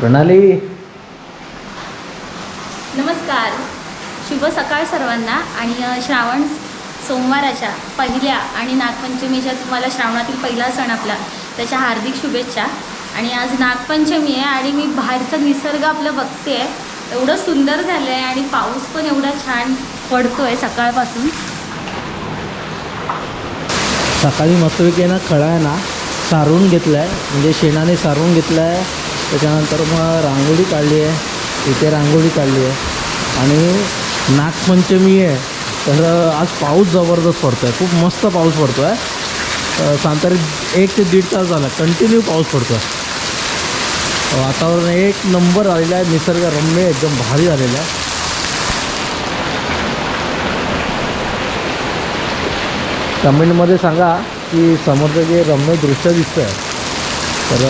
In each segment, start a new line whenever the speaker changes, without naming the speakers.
प्रणाली.
नमस्कार, शुभ सकाळ सर्वांना. आणि श्रावण सोमवाराच्या पहिल्या आणि नागपंचमीच्या तुम्हाला श्रावणातील पहिला सण आपला त्याच्या हार्दिक शुभेच्छा. आणि आज नागपंचमी आहे आणि मी बाहेरचा निसर्ग आपलं बघते आहे, एवढं सुंदर झालं आहे आणि पाऊस पण एवढा छान पडतो आहे सकाळपासून.
सकाळी मस्तपैकी ना खळा आहे ना सारून घेतला आहे, म्हणजे शेणाने सारून घेतला आहे. त्याच्यानंतर मग रांगोळी काढली आहे, इथे रांगोळी काढली आहे. आणि नागपंचमी आहे तर आज पाऊस जबरदस्त पडतो आहे, खूप मस्त पाऊस पडतो आहे. साधारण 1 ते 1.5 तास झाला कंटिन्यू पाऊस पडतो आहे. वातावरण एक नंबर आलेलं आहे, निसर्ग रम्य एकदम भारी झालेलं आहे. कमेंटमध्ये सांगा की समोरचं जे रम्य दृश्य दिसतं आहे तर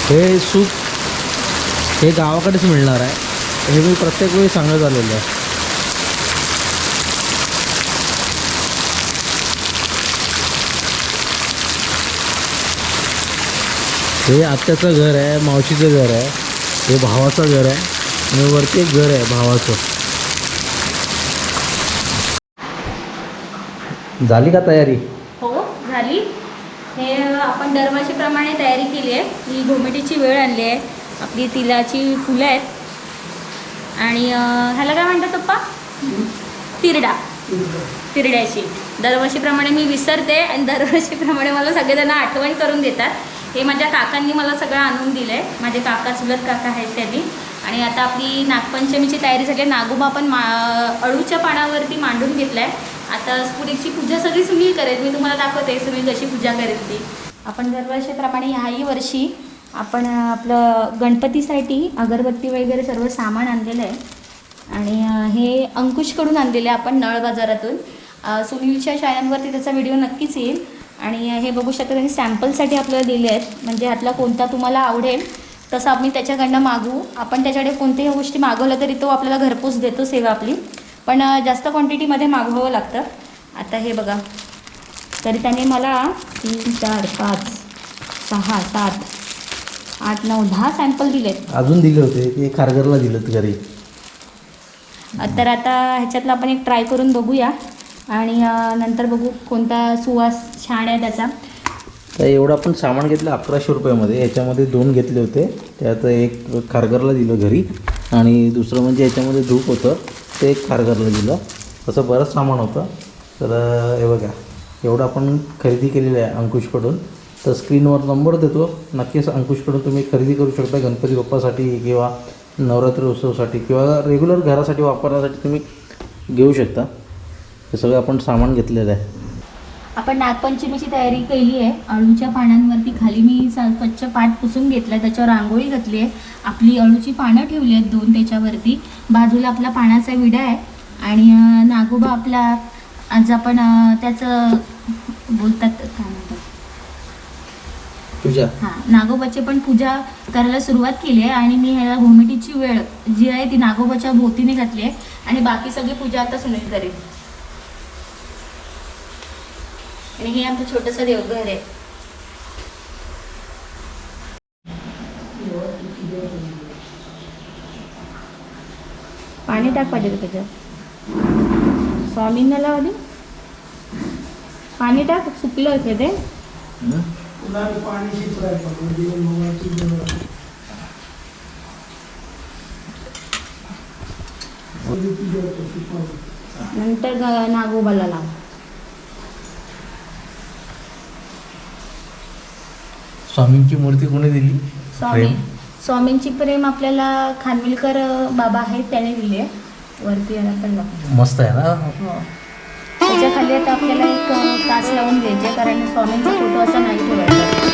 हे सुख हे गावाकडेच मिळणार आहे, हे मी प्रत्येक वेळी सांगत आलेलं आहे. हे आत्याचं घर आहे, मावशीचं घर आहे, हे भावाचं घर आहे आणि वरती एक घर आहे भावाचं. झाली का तयारी?
हो झाली. हे आपण दरवर्षीप्रमाणे तयारी केली आहे. ही घोमेटीची वेळ आणली आहे, आपली तिलाची फुलं आहेत आणि ह्याला काय म्हणतात पप्पा? तिरड्याची. दरवर्षीप्रमाणे मी विसरते आणि दरवर्षीप्रमाणे मला सगळेजण आठवण करून देतात. हे माझ्या काकांनी मला सगळं आणून दिलं आहे, माझे काका चुलत काका आहेत त्यांनी. आणि आता आपली नागपंचमीची तयारी झाली. नागोबा आपण अळूच्या पानावरती मांडून घेतला आहे. आता पुरीची पूजा सगळी सुनील करेल, मी तुम्हाला दाखवते सुनील कशी पूजा करेल ती. आपण दरवर्षीप्रमाणे ह्याही वर्षी आपण आपलं गणपतीसाठी अगरबत्ती वगैरे सर्व सामान आणलेलं आहे. आणि हे अंकुशकडून आणलेलं आहे आपण नळ बाजारातून. सुनीलच्या चॅनलवरती त्याचा व्हिडिओ नक्कीच येईल. आणि हे बघू शकता त्यांनी सॅम्पलसाठी आपल्याला दिले आहेत, म्हणजे ह्यातला कोणता तुम्हाला आवडेल तसं आम्ही त्याच्याकडनं मागवू. आपण त्याच्याकडे कोणत्याही गोष्टी मागवलं तरी तो आपल्याला घरपोच देतो सेवा आपली, पण जास्त क्वांटिटीमध्ये मागवावं लागतं. आता हे बघा, तरी त्याने मला 3, 4, 5, 6, 7, 8, 9, 10 सॅम्पल दिलेत.
अजून दिले होते ते खारघरला दिलं घरी.
तर आता ह्याच्यातलं आपण एक ट्राय करून बघूया आणि नंतर बघू कोणता सुवास छान आहे त्याचा.
तर एवढं आपण सामान घेतलं 1100 रुपयामध्ये. याच्यामध्ये 2 घेतले होते, त्यात एक खारघरला दिलं घरी आणि दुसरं म्हणजे याच्यामध्ये धूप होतं ते एक खारघरला दिलं. असं बरंच सामान होतं. तर हे बघा एवढं आपण खरेदी केलेलं आहे अंकुशकडून. तर स्क्रीनवर नंबर देतो, नक्कीच अंकुशकडून तुम्ही खरेदी करू शकता. गणपती बाप्पासाठी किंवा नवरात्री उत्सवासाठी किंवा रेग्युलर घरासाठी वापरण्यासाठी तुम्ही घेऊ शकता. हे सगळं आपण सामान घेतलेलं आहे.
आपण नागपंचमीची तयारी केली आहे. अळूच्या पानांवरती खाली मी स्वच्छ पाट पुसून घेतला आहे, त्याच्यावर रांगोळी घातली आहे. आपली अळूची पानं ठेवली आहेत 2 त्याच्यावरती. बाजूला आपला पानाचा विडा आहे आणि नागोबा आपला आज आपण त्याचं बोलतात काय म्हणतात
पूजा.
हां, नागोबाची पण पूजा करायला सुरुवात केली आहे. आणि मी ह्याला घोमेटीची वेळ जी आहे ती नागोबाच्या भोवतीने घातली आहे आणि बाकी सगळी पूजा आता सुनील करेल. आणि हे आमचं छोटंसं देवघर आहे. पाणी टाक पाहिजे त्याच्यात. स्वामींना लावा दे पाणी टाक, सुकलं होते ते. नंतर नागोबाला लाव.
स्वामींची मूर्ती कोणी दिली?
स्वामींची प्रेम आपल्याला खानविलकर बाबा आहेत त्याने दिली आहे. वरती याला पण लाव.
मस्त आहे ना.
हो, त्याच्या खाली आता आपल्याला एक काच लावून द्यायचे, कारण स्वामींचा फोटो असा नाही ठेवायचा.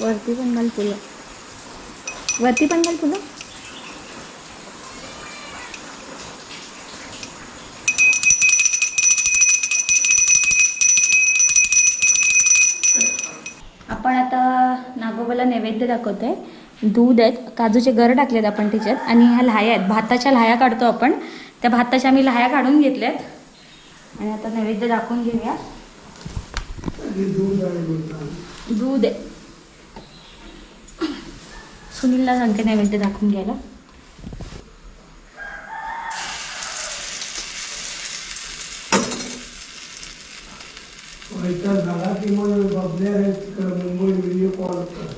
वरती पण घाल फुलं. वरती पण घाल फुलं. आपण आता नागोबाला नैवेद्य दाखवतोय. दूध आहेत, काजूचे गर टाकलेत आपण त्याच्यात आणि ह्या लाह्या आहेत, भाताच्या लाह्या काढतो आपण. त्या भाताच्या आम्ही लाह्या काढून घेतल्यात आणि आता नैवेद्य दाखवून घेऊया. दूध आहे. सुनीलला सांगते नैवेद्य दाखवून घ्यायला.
झाला की मग बबल्या मुंबई व्हिडिओ कॉल कर.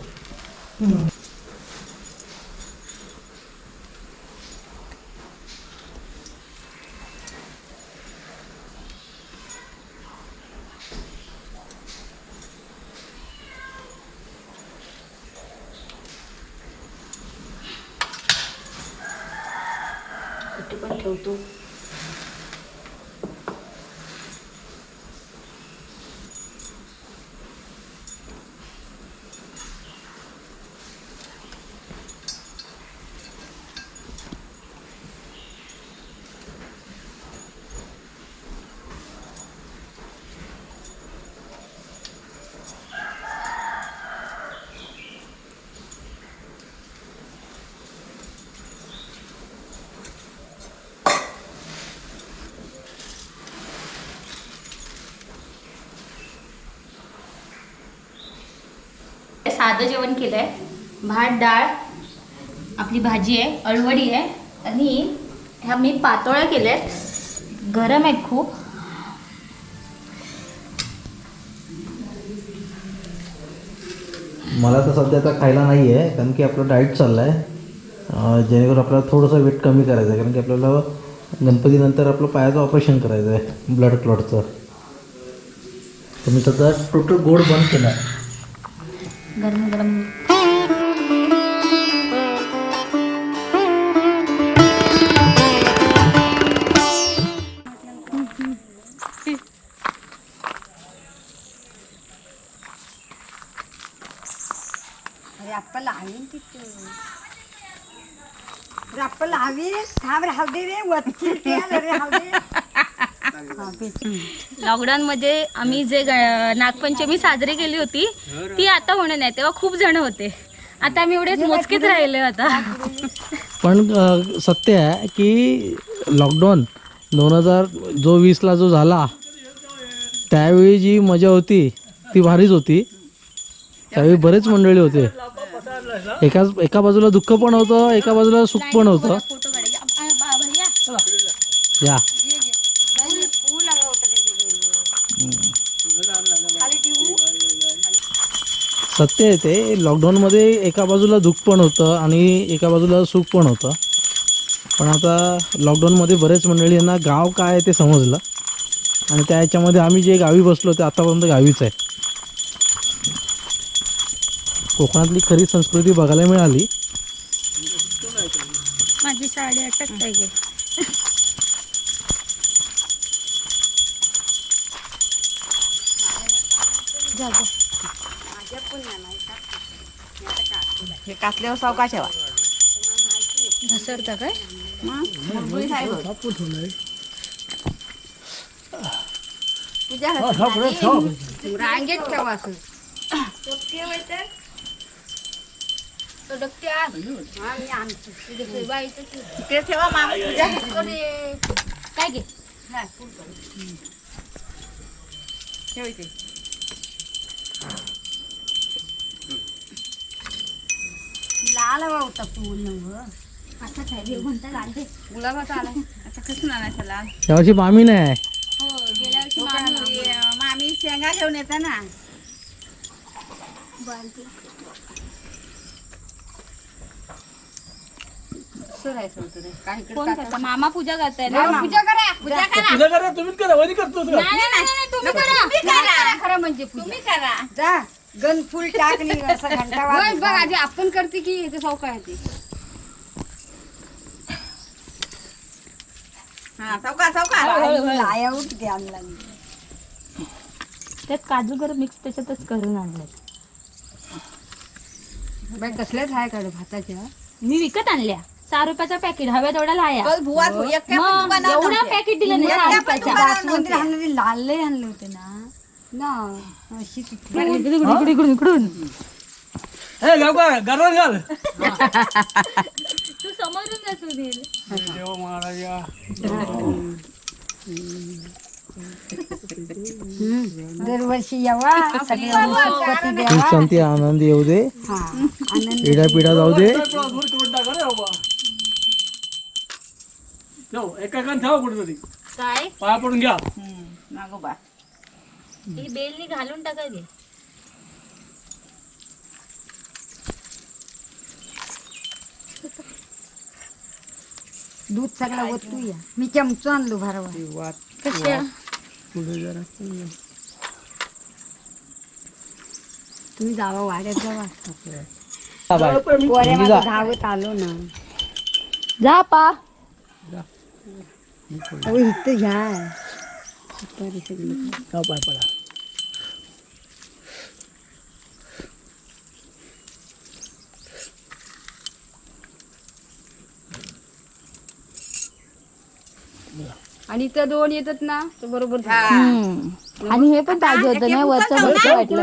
कुठे पण ठेवतो. साधं जेवण केलं आहे. भात, डाळ, आपली भाजी आहे, अळवडी आहे आणि ह्या मी पातोळ्या केल्या आहेत. गरम आहेत खूप.
मला तर सध्या आता खायला नाही आहे, कारण की आपलं डाएट चाललं आहे, जेणेकरून आपल्याला थोडंसं वेट कमी करायचं आहे. कारण की आपल्याला गणपतीनंतर आपलं पायाचं ऑपरेशन करायचं आहे, ब्लड क्लॉटचं. तर मी सध्या टोटल गोड बंद केला आहे.
गरम गरम.
रप्पल हवी तिथे रप्पल हवी थांब राहू दे रे वरती राहू दे.
लॉकडाऊनमध्ये आम्ही जे नागपंचमी साजरी केली होती ती आता होणार नाही. तेव्हा खूप जण होते. आता आम्ही एवढेच मोजकेच राहिले आता.
पण सत्य आहे की लॉकडाऊन 2020ला जो झाला त्यावेळी जी मजा होती ती भारीच होती. त्यावेळी बरेच मंडळी होते. एका बाजूला दुःख पण होतं, एका बाजूला सुख पण होतं. या सत्य आहे ते. लॉकडाऊनमध्ये एका बाजूला दुःख पण होतं आणि एका बाजूला सुख पण होतं. पण आता लॉकडाऊनमध्ये बरेच मंडळींना गाव काय आहे ते समजलं आणि त्या ह्याच्यामध्ये आम्ही जे गावी बसलो ते आतापर्यंत गावीच आहे. कोकणातली खरी संस्कृती बघायला मिळाली.
माझी साडी अटकत आहे.
हे कासल्यावर सावकाश ठेवा.
घसरता काय
रांगेत ठेवा असं. ते ठेवा मामा पूजा
काय घे.
ठेव इथे. लाल होता फुल
आता काय देव म्हणता लाल दे.
गुलाबाचा आला. आता कसं आणायचं लाल.
त्यावर्षी मामी नाही.
हो गेल्या वर्षी मामी
मामी शेंगा घेऊन येता ना.
कोण करता? मामा पूजा करताय ना.
पूजा करा पूजा करा.
तुझं करा तुम्हीच करा वरी करतो
नाही, नाही, नाही, नाही, तुम्ही करा.
खरं म्हणजे तुम्ही करा. जा गन फुल टाकली असं घंटा
बघ आधी आपण करते की ते सावकाळ आहे ते.
हा सावका सावका लाया उठ घ्या आणला.
त्यात काजू गर मिक्स त्याच्यातच करून आणलं.
बाई कसल्याच आहे काढ भाताच्या
मी विकत आणल्या 6 रुपयाचा पॅकेट हव्या तेवढ्या लाया
बस बुवाच एकट्या पण
मग
बनवत
एवढा
नव्हते.
पॅकेट दिलं नाही 6 रुपयाचा
बासमती आणलं ते लाल लय आणले होते ना अशी तिथली
इकडून
हे गावका गरज घाल
तू समोरून जा सुधीर.
देवा महाराजा
दरवर्षी यावा सगळ्यांना सुखपती
सुख
द्यावा
शांती आनंद येऊ दे,
हा आनंद
पिढा पिढा जाऊ दे.
एकाकान ठेवा कुठेतरी
काय
पाया पडून घ्या.
नागोबा
ही बेलनी घालून टाकायची.
दूध सगळं ओतू या मी चमचो आणलो भरवा
कशा
तुम्ही जावा वाड्यात जावा
हा बाय.
पोऱ्यामध्ये धावत आलो ना
जा पा
अहो इथं घ्या
पाय पडा.
आणि इथं दोन येतात ना तर बरोबर
आणि हे पण ताजे होतं नाही वरचं बरं वाटलं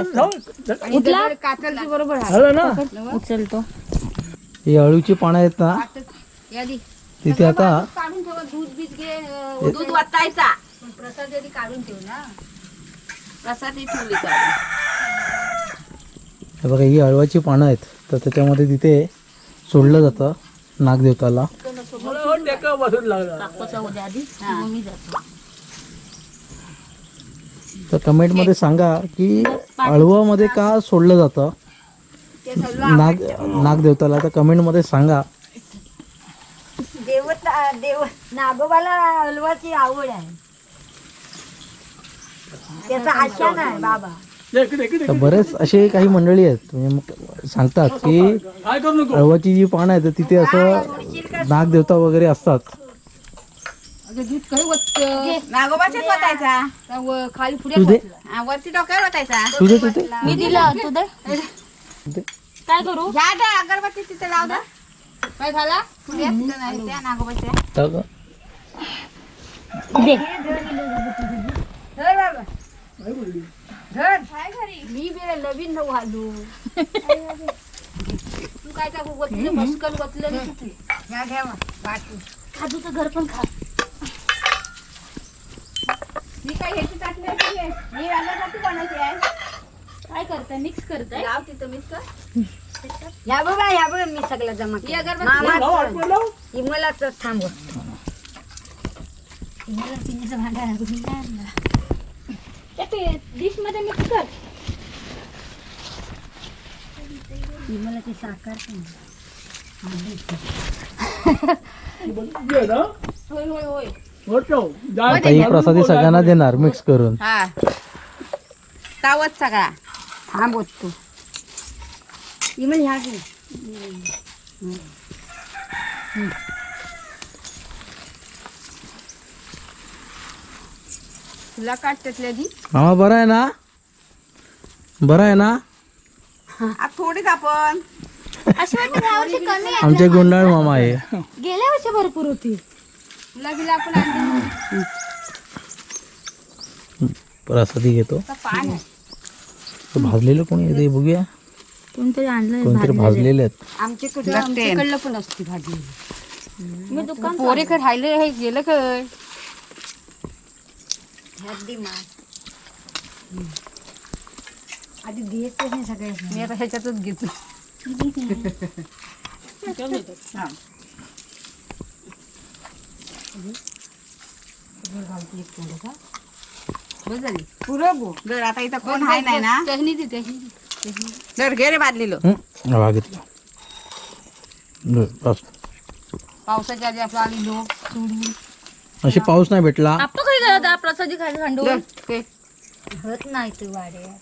आणि इथं कातरची बरोबर आहे
झालं ना
उचलतो.
ही अळूची पानं आहेत ना,
यादी
तिथे आता
काढून ठेवा दूध बीज घे
दूध वाटायचा
प्रसाद यादी काढून ठेव ना
प्रसाद ही ठेवली काढून.
हे बघा ही अळवाची पानं आहेत, तर त्याच्यामध्ये तिथे सोडलं जातं नागदेवताला.
मला टेका बसून लागला.
काकूचा उद्या आधी मग मी जातो.
तर कमेंटमध्ये सांगा की अळवामध्ये का सोडलं जातं नागदेवताला, तर कमेंटमध्ये सांगा.
देव नागोबाला हलवाची आवड आहे त्याचा आशा नाही बाबा
तर बरेच असे काही मंडळी आहेत म्हणजे मग सांगतात की
काय करू नको.
अळवाची जी पानं आहेत तर तिथे असं नागदेवता वगैरे असतात.
दूध काही वत
नागोबाच्याच वाटायचा
खाली पुढे
तुझे
वरती डोक्यावर वाटायचा.
तुझे तिथे
मी दिलं तू दे. काय करू
ह्या द्या अगरबत्ती तिथे लाव द्या.
काय झाला
पुढे तिथं नाही त्या नागोबाच्या.
तर
दे.
धर बाबा धर मी बी नवीन वालू तू काय का वतलं मस्कल वतलं घ्या घ्या वाटू
खाजूचं घर पण खा.
मी काय ह्याची टाकली आहे मी अगरबत्ती बनवते आहे.
काय करताय मिक्स करताय.
लाव तिथं मी कर.
ह्या बघा मी सगळं जमा
ही अगरबत्ती
मामा मला तर थांबव मला पिण्याचं भांडा
डिश मध्ये मिक्स कर.
मला ती साखर
घे ना.
होय होय होय.
मोठं. जा.
आता ही प्रसादी सगळ्यांना देणार मिक्स करून.
हा तावत सगळा.
थांबवत तू इमल ह्या घे
तुला काट त्यातल्या आधी.
मामा बरं आहे ना, बरं आहे ना.
थोडीच आपण
अशी वाटतं ह्या वर्षी कमी आहे.
आमचे गुंडाळ मामा आहे.
गेल्या वर्षी भरपूर होती.
तुला बिला आपण आणली
प्रसादी घेतो.
पान आहे.
तर भाजलेलं कोणी येते बघूया,
कोणतरी आणलंय
कोणतरी भाजलेले आहेत.
आमच्याकडलं पण असते भाजी
मी दुकान
पोरे का राहिले हे गेलं काय आधी देत नाही सगळे मी आता ह्याच्यातच घेतो
हा.
बस झाली पुरं गो
जर आता इथं कोण आहे नाही ना
चटणी ती
जर घे रे बादलीलो.
हा घेतलं. बस.
पावसाच्या आधी आपलं आली लोक सोडून
अशी पाऊस नाही भेटला.
आपण काही करत प्रसादी खायला
जर
खंडून
ते
होत नाही तू वाड्या